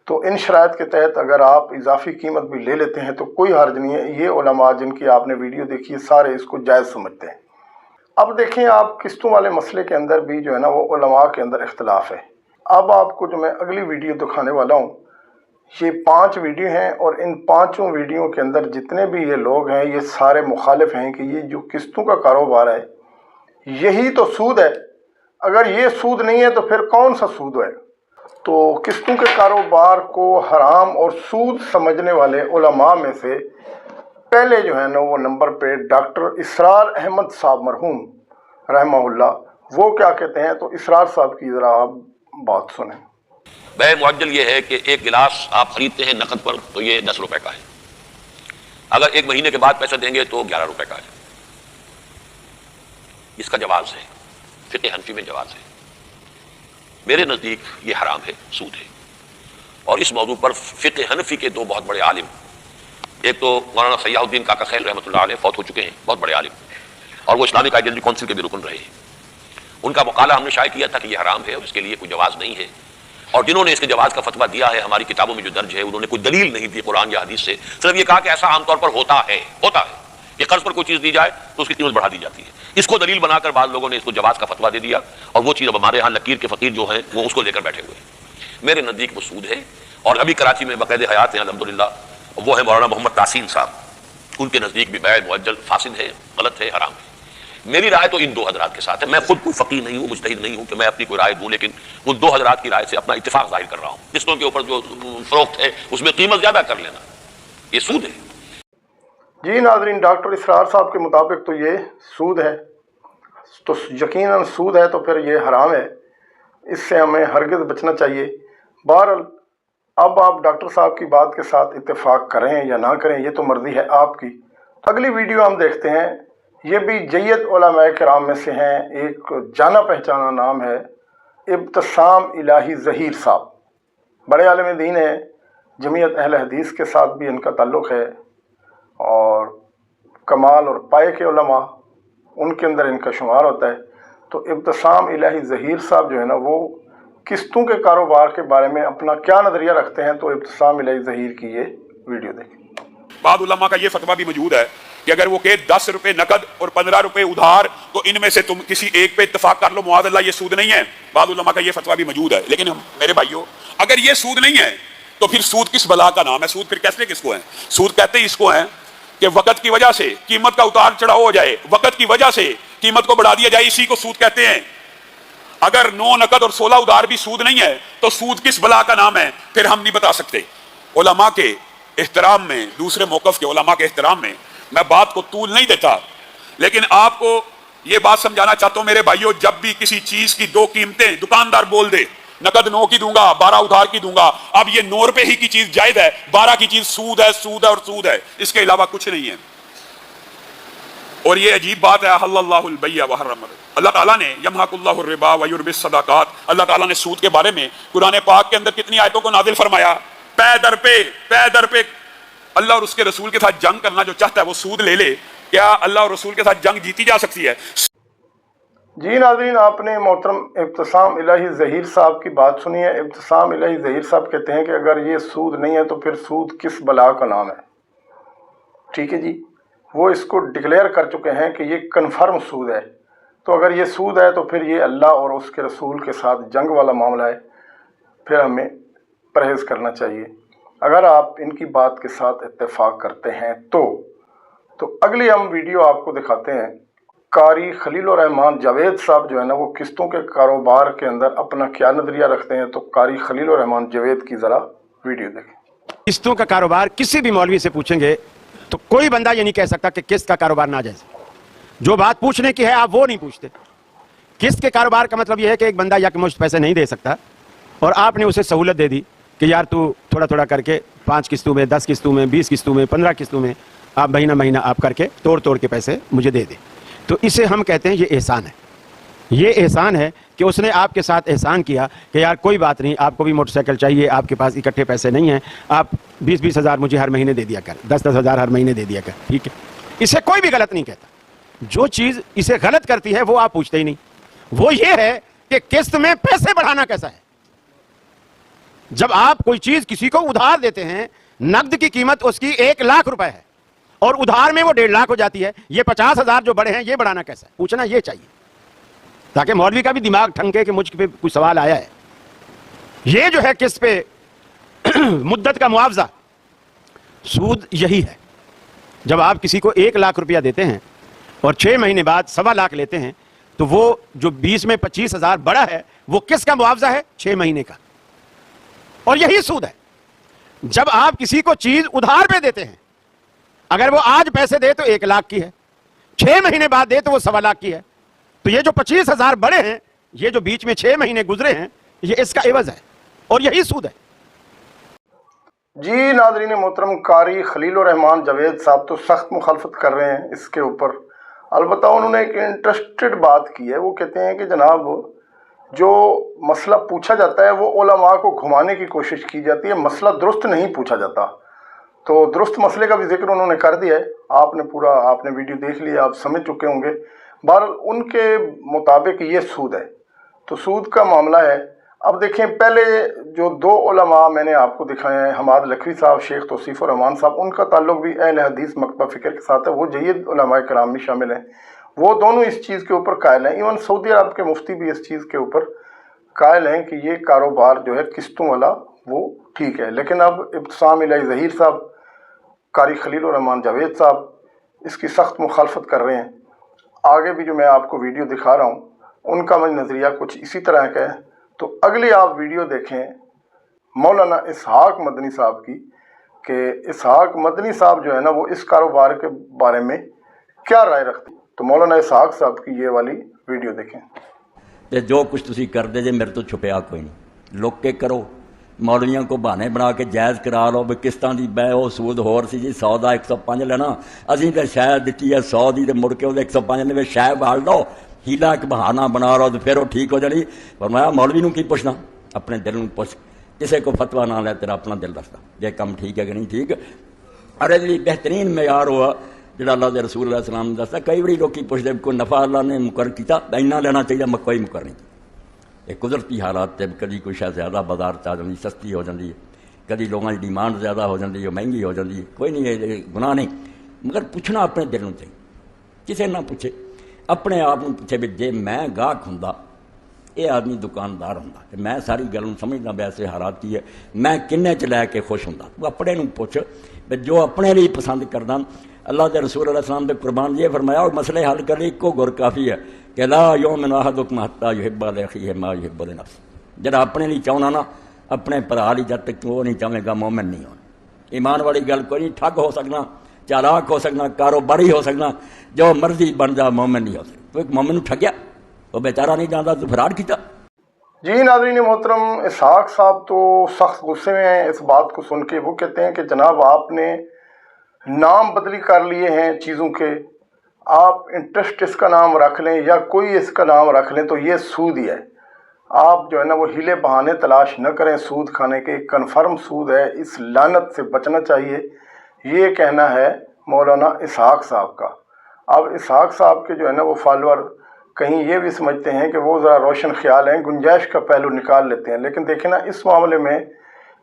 तो इन शराइत के तहत अगर आप इजाफी कीमत भी ले लेते हैं तो कोई हर्ज नहीं है। ये उलमा जिनकी आपने वीडियो देखी है सारे इसको जायज़ समझते हैं। अब देखें, आप किस्तों वाले मसले के अंदर भी जो है ना वो उलमा के अंदर इख्तलाफ है। अब आपको जो मैं अगली वीडियो दिखाने वाला हूँ, ये 5 वीडियो हैं और इन 5 वीडियो के अंदर जितने भी ये लोग हैं ये सारे मुखालिफ हैं कि ये जो किस्तों का कारोबार है यही तो सूद है। अगर ये सूद नहीं है तो फिर कौन सा सूद है? तो किस्तों के कारोबार को हराम और सूद समझने वाले उलमा में से पहले जो है ना वो नंबर पे डॉक्टर इसरार अहमद साहब मरहूम रहमहुल्लाह, वो क्या कहते हैं, तो इसरार साहब की ज़रा आप बात सुनें। बै मुअज्जल ये है कि एक गिलास आप खरीदते हैं नकद पर तो ये 10 रुपए का है, अगर 1 महीने के बाद पैसा देंगे तो 11 रुपए का है। इसका जवाज है, फिक़्ह हनफी में जवाज है। मेरे नज़दीक ये हराम है, सूद है। और इस मौजू पर फ़िक़्ह हनफी के 2 बहुत बड़े आलिम, एक तो मौलाना सयाहुद्दीन काका खैल रहमतुल्लाह अलैह फौत हो चुके हैं, बहुत बड़े आलिम, और वो इस्लामिक आइडेंटिटी काउंसिल के भी रुकन रहे हैं। उनका मुकाला हमने शाये किया था कि ये हराम है और इसके लिए कोई जवाज़ नहीं है। और जिन्होंने इसके जवाज़ का फतवा दिया है हमारी किताबों में जो दर्ज है, उन्होंने कोई दलील नहीं दी कुरान या हदीस से, सिर्फ ये कहा कि ऐसा आमतौर पर होता है कि कर्ज पर कोई चीज़ दी जाए तो उसकी कीमत बढ़ा दी जाती है। इसको दलील बनाकर बाद लोगों ने इसको जवाज़ का फतवा दे दिया और वो चीज़ अब हमारे यहाँ लकीर के फ़कीर जो हैं वो उसको लेकर बैठे हुए हैं। मेरे नज़दीक वो सूद है और अभी कराची में बाकायदे हयात हैं अल्हम्दुलिल्लाह, वो है मौलाना मोहम्मद तासीन साहब, उनके नज़दीक भी बै मुअज्जल फासिद है, गलत है, हराम है। मेरी राय तो इन 2 हज़रात के साथ है। मैं खुद कोई फ़कीह नहीं हूँ, मुज्तहिद नहीं हूँ कि मैं अपनी कोई राय दूँ, लेकिन उन 2 हज़रात की राय से अपना इत्तिफाक जाहिर कर रहा हूँ। किस्तों के ऊपर जो फ़रोख्त है उसमें कीमत ज़्यादा कर लेना ये सूद है। जी नाज़रीन, डॉक्टर इसरार साहब के मुताबिक तो ये सूद है, तो यकीनन सूद है तो फिर ये हराम है, इससे हमें हरगिज़ बचना चाहिए। बहरहाल अब आप डॉक्टर साहब की बात के साथ इत्तेफाक करें या ना करें ये तो मर्ज़ी है आपकी। अगली वीडियो हम देखते हैं, ये भी जय्यद उलमाए किराम में से हैं, एक जाना पहचाना नाम है इब्तिसाम इलाही ज़हीर साहब, बड़े आलिम दीन है, जमीयत अहले हदीस के साथ भी इनका ताल्लुक़ है और कमाल और पाए के उलमा उनके अंदर इनका शुमार होता है। तो इब्तिसाम इलाही ज़हीर साहब जो है ना वो किस्तों के कारोबार के बारे में अपना क्या नज़रिया रखते हैं, तो इब्तिसाम इलाही ज़हीर की ये वीडियो देखें। बाद उलमा का ये फतवा भी मौजूद है कि अगर वो कहे 10 रुपए नकद और 15 रुपए उधार तो इनमें से तुम किसी एक पे इत्तेफाक कर लो, मुआज़ल्लाह ये सूद नहीं है। बाद उलमा का ये फतवा भी मौजूद है। लेकिन हम मेरे भाइयों, अगर ये सूद नहीं है तो फिर सूद किस बला का नाम है? सूद फिर कहते किसको है? सूद कहते इसको है कि वक़्त की वजह से कीमत का उतार चढ़ाव हो जाए, वक़्त की वजह से कीमत को बढ़ा दिया जाए, इसी को सूद कहते हैं। अगर 9 नकद और 16 उधार भी सूद नहीं है तो सूद किस बला का नाम है? फिर हम नहीं बता सकते। उलमा के एहतराम में, दूसरे मौक़िफ़ के उलमा के एहतराम में मैं बात को तूल नहीं देता, लेकिन आपको ये बात समझाना चाहता हूं मेरे भाइयों, जब भी किसी चीज की 2 कीमतें दुकानदार बोल दे, नकद 9 की दूंगा, 12 उधार की दूंगा, अब ये 9 रुपए ही की चीज जायज है, 12 की चीज सूद है, सूद है और सूद है, इसके अलावा कुछ नहीं है। और ये अजीब बात है, हल्लल्लाहुल बैअ व हर्रम, अल्लाह ताला ने यमहकुल्लाहु रिबा व युरबिस सदाकात, अल्लाह ताला ने सूद के बारे में कुरान पाक के अंदर कितनी आयतों को नाजिल फरमाया। पै दर पे अल्लाह और उसके रसूल के साथ जंग करना जो चाहता है वो सूद ले ले, क्या अल्लाह और रसूल के साथ जंग जीती जा सकती है? जी नाज़रीन, आपने मोहतरम इब्तिसाम इलाही ज़हीर साहब की बात सुनी है। इब्तिसाम इलाही ज़हीर साहब कहते हैं कि अगर ये सूद नहीं है तो फिर सूद किस बला का नाम है? ठीक है जी, वो इसको डिक्लेयर कर चुके हैं कि ये कन्फर्म सूद है। तो अगर ये सूद है तो फिर ये अल्लाह और उसके रसूल के साथ जंग वाला मामला है, फिर हमें परहेज़ करना चाहिए। अगर आप इनकी बात के साथ इत्तेफाक करते हैं तो अगली हम वीडियो आपको दिखाते हैं। कारी खलीलुर रहमान जावेद साहब जो है ना वो किस्तों के कारोबार के अंदर अपना क्या नज़रिया रखते हैं, तो कारी खलीलुर रहमान जावेद की ज़रा वीडियो देखें। किस्तों का कारोबार किसी भी मौलवी से पूछेंगे तो कोई बंदा ये नहीं कह सकता कि किस्त का कारोबार नाजायज है। जो बात पूछने की है आप वो नहीं पूछते। किस्त के कारोबार का मतलब यह है कि एक बंदा यकमुश्त पैसे नहीं दे सकता और आपने उसे सहूलत दे दी कि यार तू थोड़ा थोड़ा करके 5 किस्तों में, 10 किस्तों में, 20 किस्तों में, 15 किस्तों में आप महीना महीना आप करके तोड़ के पैसे मुझे दे दे। तो इसे हम कहते हैं ये एहसान है। ये एहसान है कि उसने आपके साथ एहसान किया कि यार कोई बात नहीं, आपको भी मोटरसाइकिल चाहिए, आपके पास इकट्ठे पैसे नहीं हैं, आप 20-20 हज़ार मुझे हर महीने दे दिया कर, 10-10 हज़ार हर महीने दे दिया कर, ठीक है। इसे कोई भी गलत नहीं कहता। जो चीज़ इसे गलत करती है वो आप पूछते ही नहीं। वो ये है कि किस्त में पैसे बढ़ाना कैसा है। जब आप कोई चीज किसी को उधार देते हैं, नकद की कीमत उसकी 1 लाख रुपए है और उधार में वो 1.5 लाख हो जाती है, ये 50 हज़ार जो बड़े हैं ये बढ़ाना कैसा है, पूछना ये चाहिए ताकि मौलवी का भी दिमाग ठनके कि मुझ पे कुछ सवाल आया है। ये जो है किस्त पे मुद्दत का मुआवजा, सूद यही है। जब आप किसी को 1 लाख रुपया देते हैं और 6 महीने बाद 1.25 लाख लेते हैं तो वो जो 20 में 25 हज़ार बड़ा है वो किसका मुआवजा है? 6 महीने का। और यही सूद है। जब आप किसी को चीज उधार पे देते हैं, अगर वो आज पैसे दे तो 1 लाख की है, 6 महीने बाद दे तो वो 1.25 लाख की है। तो ये जो 25 हज़ार बड़े हैं, ये जो बीच में 6 महीने गुजरे हैं, ये इसका एवज है और यही सूद है। जी नाज़रीन मोहतरम, कारी खलीलुर रहमान जावेद साहब तो सख्त मुखालफत कर रहे हैं इसके ऊपर। अलबत्ता उन्होंने एक इंटरेस्टेड बात की है। वो कहते हैं कि जनाब जो मसला पूछा जाता है वो उलमा को घुमाने की कोशिश की जाती है, मसला दुरुस्त नहीं पूछा जाता। तो दुरुस्त मसले का भी जिक्र उन्होंने कर दिया है। आपने वीडियो देख लिया, आप समझ चुके होंगे। बहरहाल उनके मुताबिक ये सूद है। तो सूद का मामला है। अब देखें, पहले जो 2 उलमा मैंने आपको दिखाए हैं, हमाद लखवी साहब, शेख तौसीफ़ुर रहमान साहब, उनका ताल्लुक भी अहले हदीस मकतब फ़िक्र के साथ है। वो जय्यद उलमा कराम में शामिल हैं। वो दोनों इस चीज़ के ऊपर कायल हैं। इवन सऊदी अरब के मुफ्ती भी इस चीज़ के ऊपर कायल हैं कि ये कारोबार जो है किस्तों वाला वो ठीक है। लेकिन अब इब्तिसाम इलाही ज़हीर साहब, कारी खलीलुर रहमान जावेद साहब इसकी सख्त मुखालफत कर रहे हैं। आगे भी जो मैं आपको वीडियो दिखा रहा हूँ उनका मैं नज़रिया कुछ इसी तरह का है। तो अगली आप वीडियो देखें मौलाना इसहाक मदनी साहब की, कि इसहाक मदनी साहब जो है ना वो इस कारोबार के बारे में क्या राय रखते हैं। तो मौलाना इसहाक साहब की ये वाली वीडियो देखें। ਤੇ ਜੋ ਕੁਝ ਤੁਸੀਂ ਕਰਦੇ ਜੇ ਮੇਰੇ ਤੋਂ ਛੁਪਿਆ ਕੋਈ ਨਹੀਂ, ਲੁੱਕ ਕੇ ਕਰੋ। ਮੌਲਵੀਆਂ ਕੋ ਬਹਾਨੇ ਬਣਾ ਕੇ ਜਾਇਜ਼ ਕਰਾ ਲਓ ਵੀ ਕਿਸ਼ਤਾਂ ਦੀ ਬੈ ਉਹ ਸੂਦ ਹੋਰ ਸੀ ਜੀ 100 ਦਾ 105 ਲੈਣਾ, ਅਸੀਂ ਤਾਂ ਸ਼ਾਇਦ ਦਿੱਤੀ ਹੈ 100 ਦੀ ਤੇ ਮੁੜ ਕੇ ਉਹਦੇ 105 ਦੇ ਵਿੱਚ ਸ਼ਾਇਦ ਬਾਲ ਲਓ, ਹੀਲਾ ਇੱਕ ਬਹਾਨਾ ਬਣਾ ਲਓ ਤੇ ਫਿਰ ਉਹ ਠੀਕ ਹੋ ਜਾਣੀ। ਪਰ ਮੈਂ ਮੌਲਵੀ ਨੂੰ ਕੀ ਪੁੱਛਣਾ, ਆਪਣੇ ਦਿਲ ਨੂੰ ਪੁੱਛ। ਕਿਸੇ ਕੋ ਫਤਵਾ ਨਾ ਲੈ, ਤੇਰਾ ਆਪਣਾ ਦਿਲ ਦੱਸਦਾ ਜੇ ਕੰਮ ਠੀਕ ਹੈ ਕਿ ਨਹੀਂ ਠੀਕ। ਅਰੇ ਜਿਹੜੀ ਬਿਹਤਰੀਨ ਮਿਆਰ ਹੋਆ ਜਿਹੜਾ ਅੱਲਾਹ ਦੇ ਰਸੂਲ ਅਲੈਹਿ ਸਲਾਮ ਨੇ ਦੱਸਦਾ। ਕਈ ਵਾਰੀ ਲੋਕੀ ਪੁੱਛਦੇ ਕੋਈ ਨਫਾ ਅੱਲਾਹ ਨੇ ਮੁਕਰ ਕੀਤਾ ਇੰਨਾ ਲੈਣਾ ਚਾਹੀਦਾ, ਮੈਂ ਕੋਈ ਮੁਕਰ ਨਹੀਂ। ਇਹ ਕੁਦਰਤੀ ਹਾਲਾਤ ਤੇ ਕਦੀ ਕੋਈ ਸ਼ੈ ਜ਼ਿਆਦਾ ਬਾਜ਼ਾਰ 'ਚ ਆ ਜਾਂਦੀ, ਸਸਤੀ ਹੋ ਜਾਂਦੀ ਹੈ, ਕਦੀ ਲੋਕਾਂ ਦੀ ਡਿਮਾਂਡ ਜ਼ਿਆਦਾ ਹੋ ਜਾਂਦੀ ਹੈ, ਮਹਿੰਗੀ ਹੋ ਜਾਂਦੀ ਹੈ। ਕੋਈ ਨਹੀਂ, ਇਹ ਗੁਨਾਹ ਨਹੀਂ, ਮਗਰ ਪੁੱਛਣਾ ਆਪਣੇ ਦਿਲ ਨੂੰ ਚਾਹੀਦਾ। ਕਿਸੇ ਨਾ ਪੁੱਛੇ, ਆਪਣੇ ਆਪ ਨੂੰ ਪੁੱਛੇ ਵੀ ਜੇ ਮੈਂ ਗਾਹਕ ਹੁੰਦਾ, ਇਹ ਆਦਮੀ ਦੁਕਾਨਦਾਰ ਹੁੰਦਾ ਤੇ ਮੈਂ ਸਾਰੀ ਗੱਲ ਨੂੰ ਸਮਝਦਾ ਵੈਸੇ ਹਾਲਾਤ ਕੀ ਹੈ, ਮੈਂ ਕਿੰਨੇ 'ਚ ਲੈ ਕੇ ਖੁਸ਼ ਹੁੰਦਾ। ਤੂੰ ਆਪਣੇ ਨੂੰ ਪੁੱਛ ਵੀ ਜੋ ਆਪਣੇ ਲਈ ਪਸੰਦ ਕਰਦਾ। अल्लाह के रसूल अलैहि सलाम ने कुर्बान ये फरमाया और मसले हल कर लिए को गुर काफ़ी है कि ला युमिन अहदुकुम हत्ता युहिब्बा लिअख़ीहि मा युहिब्बु लिनफ़्सिही। जरा अपने लिए चाहना ना, अपने भरा लिए जब तक वो नहीं चाहेगा मोमिन नहीं होना। ईमान वाली गल कोई नहीं। ठग हो सकना, चालाक हो सकना, कारोबारी हो सकना, जो मर्जी बन जा, मोमिन नहीं हो सकता। तो एक मोमिन ठगया, वो बेचारा नहीं जानता तो फराड किया। जी नाज़रीन मोहतरम, इसहाक साहब तो सख्त गुस्से में हैं इस बात को सुन के। वो कहते हैं कि जनाब आपने नाम बदली कर लिए हैं चीज़ों के, आप इंटरेस्ट इसका नाम रख लें या कोई इसका नाम रख लें तो ये सूद ही है। आप जो है ना वो हीले बहाने तलाश न करें सूद खाने के, कन्फर्म सूद है, इस लानत से बचना चाहिए। ये कहना है मौलाना इसहाक साहब का। अब इसहाक साहब के जो है ना वो फॉलोअर कहीं ये भी समझते हैं कि वो ज़रा रोशन ख्याल हैं, गुंजाइश का पहलू निकाल लेते हैं। लेकिन देखें ना, इस मामले में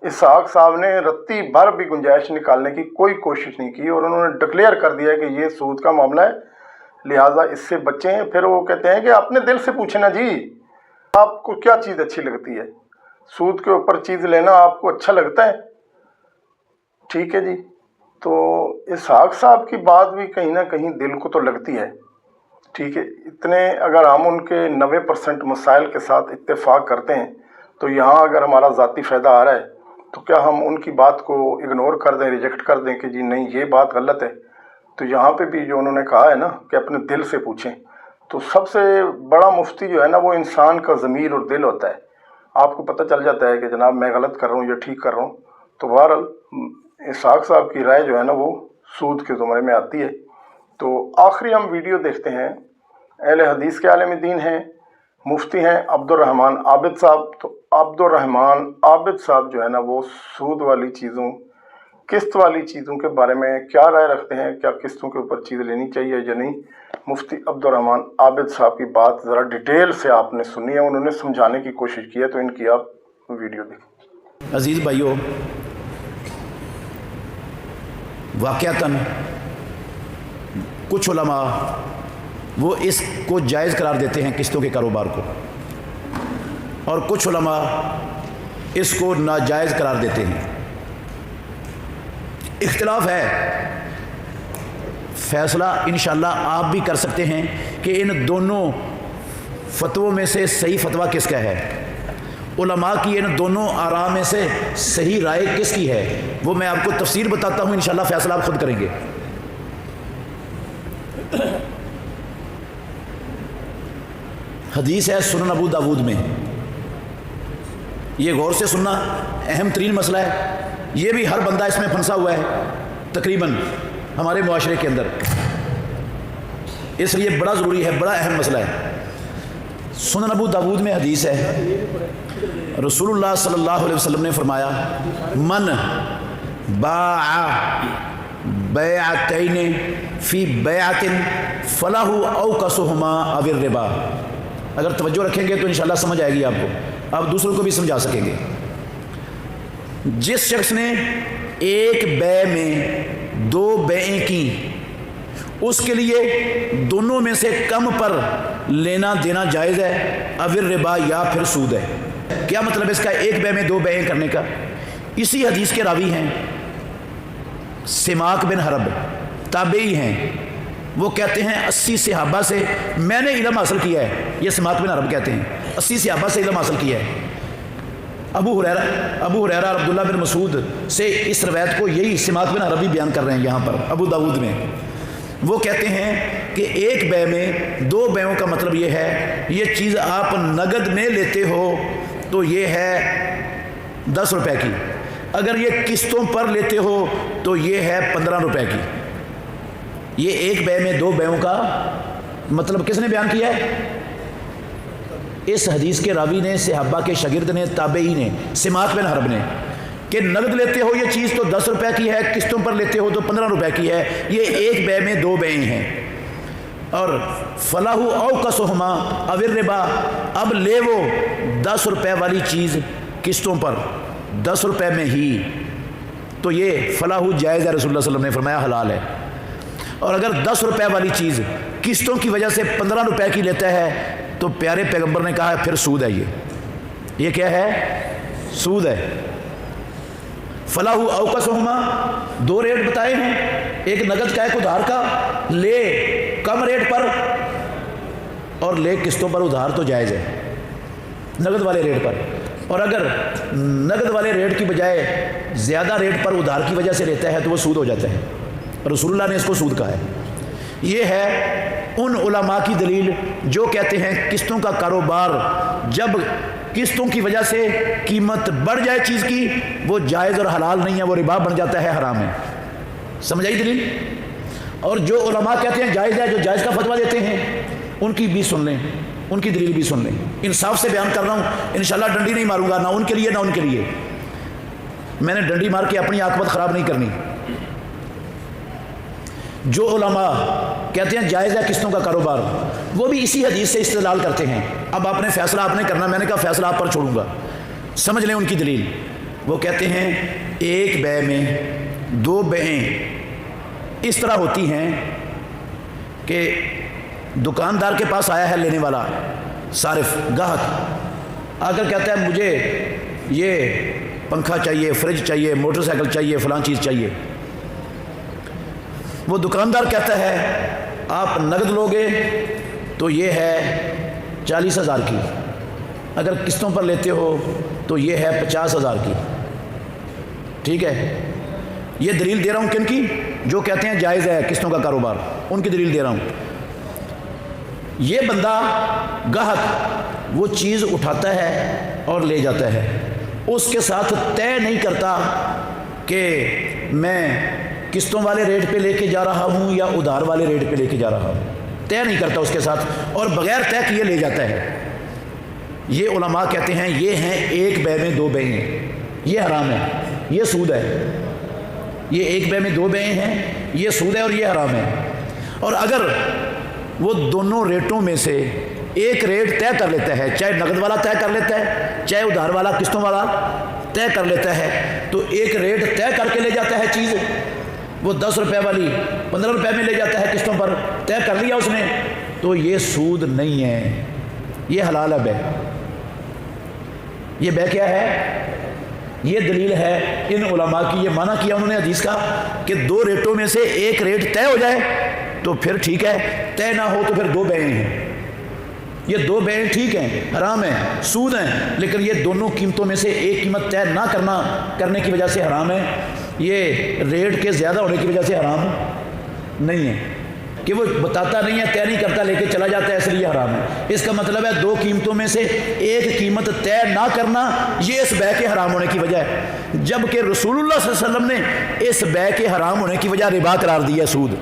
इसहाक साहब ने रत्ती भर भी गुंजाइश निकालने की कोई कोशिश नहीं की और उन्होंने डिक्लेयर कर दिया कि ये सूद का मामला है, लिहाजा इससे बचें। फिर वो कहते हैं कि अपने दिल से पूछे ना जी, आपको क्या चीज़ अच्छी लगती है, सूद के ऊपर चीज़ लेना आपको अच्छा लगता है, ठीक है जी। तो इसहाक साहब की बात भी कहीं ना कहीं दिल को तो लगती है, ठीक है। इतने अगर हम उनके 90% मसाइल के साथ इत्तेफाक करते हैं तो यहाँ अगर हमारा ज़ाती फ़ायदा आ रहा है तो क्या हम उनकी बात को इग्नोर कर दें, रिजेक्ट कर दें कि जी नहीं ये बात गलत है। तो यहाँ पे भी जो उन्होंने कहा है ना कि अपने दिल से पूछें, तो सबसे बड़ा मुफ्ती जो है ना वो इंसान का ज़मीर और दिल होता है। आपको पता चल जाता है कि जनाब मैं गलत कर रहा हूँ या ठीक कर रहा हूँ। तो बहरहाल इसहाक साहब की राय जो है ना वो सूद के ज़ुमरे में आती है। तो आखिरी हम वीडियो देखते हैं। अहले हदीस के आलिम दीन हैं, मुफ्ती हैं अब्दुर्रहमान आबिद साहब। तो अब्दुर्रहमान आबिद साहब जो है ना वो सूद वाली चीज़ों, किस्त वाली चीज़ों के बारे में क्या राय रखते हैं, क्या किस्तों के ऊपर चीज़ लेनी चाहिए या नहीं। मुफ्ती अब्दुर्रहमान आबिद साहब की बात ज़रा डिटेल से आपने सुनी है, उन्होंने समझाने की कोशिश की है, तो इनकी आप वीडियो देखें। अजीज़ भाइयों, वाक़यातन कुछ उलमा वो इसको जायज़ करार देते हैं किस्तों के कारोबार को, और कुछ उलमा इसको नाजायज़ करार देते हैं। इख्तिलाफ है, फैसला इंशाअल्लाह आप भी कर सकते हैं कि इन दोनों फतवों में से सही फतवा किसका है, उलमा की इन दोनों आरा में से सही राय किसकी है। वो मैं आपको तफसीर बताता हूँ, इंशाअल्लाह फैसला आप खुद करेंगे। हदीस है सुनन अबू दाऊद में, ये गौर से सुनना अहम तरीन मसला है। ये भी हर बंदा इसमें फंसा हुआ है तकरीबन हमारे मुआशरे के अंदर, इसलिए बड़ा ज़रूरी है, बड़ा अहम मसला है। सुनन अबू दाऊद में हदीस है, रसूलुल्लाह सल्लल्लाहु अलैहि वसल्लम ने फरमाया, मन बाआ बैअतैन फी बैअतिन फलहु औ कसुहुमा अविर रिबा। अगर तवज्जो रखेंगे तो इंशाल्लाह समझ आएगी आपको, आप दूसरों को भी समझा सकेंगे। जिस शख्स ने एक बै में दो बैएं की, उसके लिए दोनों में से कम पर लेना देना जायज़ है, अविर रिबा या फिर सूद है। क्या मतलब इसका, एक बै में दो बैएं करने का? इसी हदीस के रावी हैं सिमाक बिन हरब, ताबेई हैं। वो कहते हैं 80 सहाबा से मैंने इल्म हासिल किया है। ये सिमाक बिन हरब कहते हैं 80 सहाबा से इल्म हासिल किया है। अबू हुरैरा और अब्दुल्ला बिन मसूद से इस रवायत को यही सिमाक बिन हरब भी बयान कर रहे हैं यहाँ पर अबू दाऊद में। वो कहते हैं कि एक बै में दो बैयों का मतलब ये है, ये चीज़ आप नगद में लेते हो तो ये है 10 रुपए की, अगर ये किस्तों पर लेते हो तो ये है 15 रुपए की। ये एक बै में दो बैयों का मतलब किसने बयान किया है? इस हदीस के रावी ने, सहाबा के शागिर्द ने, ताबेई ने, सिमाक बिन हरब ने, कि नगद लेते हो ये चीज़ तो 10 रुपए की है, किस्तों पर लेते हो तो 15 रुपए की है। ये एक बै में दो बैं हैं। और फलाहु औ कसुहुमा अविर रिबा, अब ले वो 10 रुपए वाली चीज़ किस्तों पर 10 रुपए में ही, तो ये फलाहु जायज़ है, रसूलुल्लाह सल्लल्लाहु अलैहि वसल्लम ने फरमाया हलाल है। और अगर 10 रुपए वाली चीज़ किस्तों की वजह से 15 रुपए की लेता है तो प्यारे पैगंबर ने कहा फिर सूद है। ये क्या है? सूद है। फलाहु औ कसुहुमा, दो रेट बताए हैं, एक नगद का एक उधार का। ले कम रेट पर और ले किस्तों पर, उधार तो जायज़ है नगद वाले रेट पर। और अगर नगद वाले रेट की बजाय ज़्यादा रेट पर उधार की वजह से लेता है तो वो सूद हो जाता है। रसूलुल्लाह ने इसको सूद कहा है। ये है उन उलमा की दलील जो कहते हैं किस्तों का कारोबार, जब किस्तों की वजह से कीमत बढ़ जाए चीज़ की, वो जायज़ और हलाल नहीं है, वो रिबा बन जाता है, हराम है। समझ आई दलील? और जो उलमा कहते हैं जायज़ है, जो जायज़ का फतवा देते हैं, उनकी भी सुन लें, उनकी दलील भी सुन लें। इंसाफ से बयान कर रहा हूँ, इंशाल्लाह डंडी नहीं मारूंगा, ना उनके लिए ना उनके लिए। मैंने डंडी मार के अपनी आकबत ख़राब नहीं करनी। जो उलमा कहते हैं जायज़ है किस्तों का कारोबार, वो भी इसी हदीस से इस्तेदलाल करते हैं। अब आपने फैसला आपने करना, मैंने कहा फैसला आप पर छोड़ूंगा, समझ लें उनकी दलील। वो कहते हैं एक बै में दो बैं इस तरह होती हैं कि दुकानदार के पास आया है लेने वाला सारिफ गाहक, आकर कहता है मुझे ये पंखा चाहिए, फ्रिज चाहिए, मोटरसाइकिल चाहिए, फलां चीज़ चाहिए। वो दुकानदार कहता है आप नगद लोगे तो ये है 40,000 की, अगर किस्तों पर लेते हो तो ये है 50,000 की। ठीक है, ये दलील दे रहा हूँ किन की? जो कहते हैं जायज़ है किस्तों का कारोबार, उनकी दलील दे रहा हूँ। ये बंदा गाहक वो चीज़ उठाता है और ले जाता है, उसके साथ तय नहीं करता कि मैं किस्तों वाले रेट पे लेके जा रहा हूँ या उधार वाले रेट पे लेके जा रहा हूँ, तय नहीं करता उसके साथ, और बगैर तय किए ले जाता है। ये उलमा कहते हैं ये हैं एक बै में दो बैं, ये हराम है, ये सूद है। ये एक बै में दो बैं हैं, ये सूद है और ये हराम है। और अगर वो दोनों रेटों में से एक रेट तय कर लेता है, चाहे नगद वाला तय कर लेता है, चाहे उधार वाला किस्तों वाला तय कर लेता है, तो एक रेट तय करके ले जाता है चीज़, वो 10 रुपये वाली 15 रुपये में ले जाता है किस्तों पर, तय कर लिया उसने, तो ये सूद नहीं है, ये हलाल है बै। ये बै क्या है? ये दलील है इन उलमा की, ये माना किया उन्होंने हदीस का कि दो रेटों में से एक रेट तय हो जाए तो फिर ठीक है, तय ना हो तो फिर दो बैं हैं। ये दो बैं ठीक हैं, हराम है, सूद हैं, लेकिन ये दोनों कीमतों में से एक कीमत तय ना करने की वजह से हराम है, ये रेट के ज़्यादा होने की वजह से हराम नहीं है कि वो बताता नहीं है, तय नहीं करता, लेके चला जाता है, इसलिए हराम है। इसका मतलब है दो कीमतों में से एक कीमत तय ना करना, ये इस बै के हराम होने की वजह है, जबकि रसूलुल्लाह सल्लल्लाहु अलैहि वसल्लम ने इस बै के हराम होने की वजह रिबा करार दिया, सूद।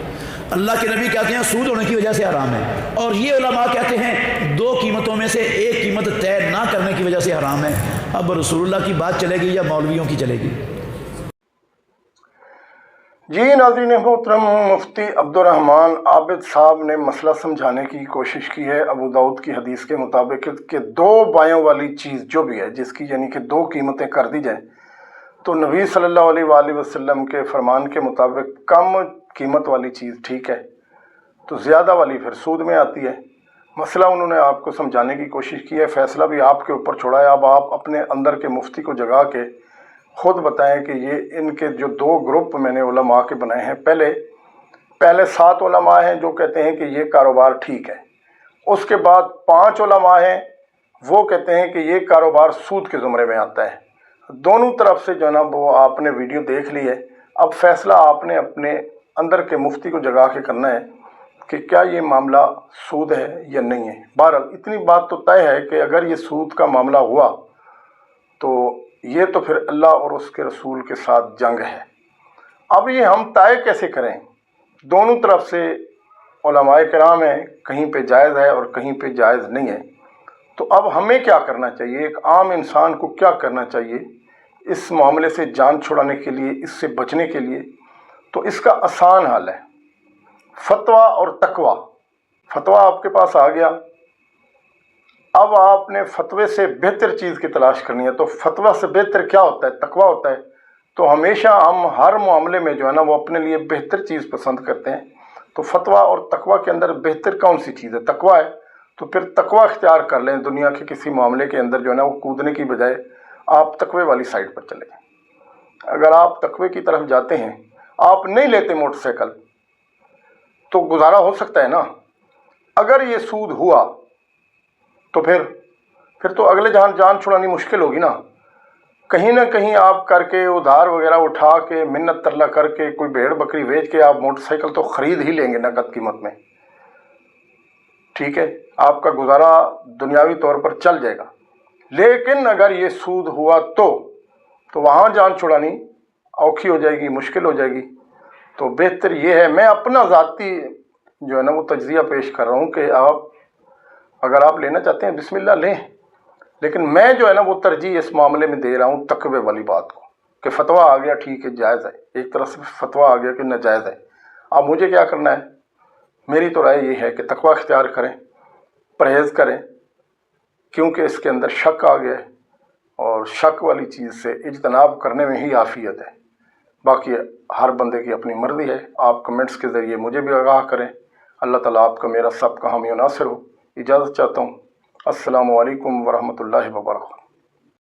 अल्लाह के नबी कहते हैं सूद होने की वजह से हराम है, और ये उलमा कहते हैं दो कीमतों में से एक कीमत तय ना करने की वजह से हराम है। अब रसूलुल्लाह की बात चलेगी या मौलवियों की चलेगी? जी नाज़रीन मोहतरम, मुफ्ती अब्दुर्रहमान आबिद साहब ने मसला समझाने की कोशिश की है अबू दाऊद की हदीस के मुताबिक कि दो बायों वाली चीज़ जो भी है, जिसकी यानी कि दो कीमतें कर दी जाए, तो नबी सल्लल्लाहु अलैहि वसल्लम के फरमान के मुताबिक कम कीमत वाली चीज़ ठीक है, तो ज़्यादा वाली फिर सूद में आती है। मसला उन्होंने आपको समझाने की कोशिश की है, फ़ैसला भी आपके ऊपर छोड़ा है। अब आप अपने अंदर के मुफ्ती को जगा के ख़ुद बताएं कि ये इनके जो दो ग्रुप मैंने उलमा के बनाए हैं, पहले 7 उलमा हैं जो कहते हैं कि ये कारोबार ठीक है, उसके बाद 5 उलमा हैं वो कहते हैं कि ये कारोबार सूद के ज़ुमरे में आता है। दोनों तरफ से जो है ना वो आपने वीडियो देख ली है, अब फ़ैसला आपने अपने अंदर के मुफ्ती को जगा के करना है कि क्या ये मामला सूद है या नहीं है। बहरहाल इतनी बात तो तय है कि अगर ये सूद का मामला हुआ तो ये तो फिर अल्लाह और उसके रसूल के साथ जंग है। अब ये हम तय कैसे करें? दोनों तरफ से उलमाए किराम हैं, कहीं पे जायज़ है और कहीं पे जायज़ नहीं है। तो अब हमें क्या करना चाहिए, एक आम इंसान को क्या करना चाहिए इस मामले से जान छुड़ाने के लिए, इससे बचने के लिए? तो इसका आसान हल है फतवा और तकवा। फतवा आपके पास आ गया, अब आपने फतवे से बेहतर चीज़ की तलाश करनी है। तो फतवा से बेहतर क्या होता है? तकवा होता है। तो हमेशा हम हर मामले में जो है ना वो अपने लिए बेहतर चीज़ पसंद करते हैं। तो फतवा और तकवा के अंदर बेहतर कौन सी चीज़ है? तकवा है। तो फिर तकवा इख्तियार कर लें। दुनिया के किसी मामले के अंदर जो है ना वो कूदने की बजाय आप तकवे वाली साइड पर चले जाएं। अगर आप तकवे की तरफ जाते हैं, आप नहीं लेते मोटरसाइकिल, तो गुजारा हो सकता है ना। अगर ये सूद हुआ तो फिर तो अगले जान छुड़ानी मुश्किल होगी ना। कहीं ना कहीं आप करके उधार वगैरह उठा के मिन्नत तरला करके कोई भेड़ बकरी बेच के आप मोटरसाइकिल तो ख़रीद ही लेंगे नकद कीमत में, ठीक है, आपका गुजारा दुनियावी तौर पर चल जाएगा। लेकिन अगर ये सूद हुआ तो वहाँ जान छुड़ानी औखी हो जाएगी, मुश्किल हो जाएगी। तो बेहतर ये है, मैं अपना ज़ाती जो है ना वो तज्ज़िया पेश कर रहा हूँ कि आप अगर आप लेना चाहते हैं बिस्मिल्लाह लें, लेकिन मैं जो है ना वो तरजीह इस मामले में दे रहा हूँ तकवे वाली बात को कि फतवा आ गया ठीक है जायज़ है, एक तरफ से फतवा आ गया कि नाजायज़ है। अब मुझे क्या करना है? मेरी तो राय ये है कि तकवा इख्तियार करें, परहेज़ करें, क्योंकि इसके अंदर शक आ गया है और शक वाली चीज़ से इज्तनाब करने में ही आफियत है। बाकी हर बंदे की अपनी मर्ज़ी है। आप कमेंट्स के ज़रिए मुझे भी आगाह करें, अल्लाह ताला आपका मेरा सब का हामी नासिर हो। इजाज़त चाहता हूँ। अस्सलामु अलैकुम वरहमतुल्लाहि वबरकातुहू।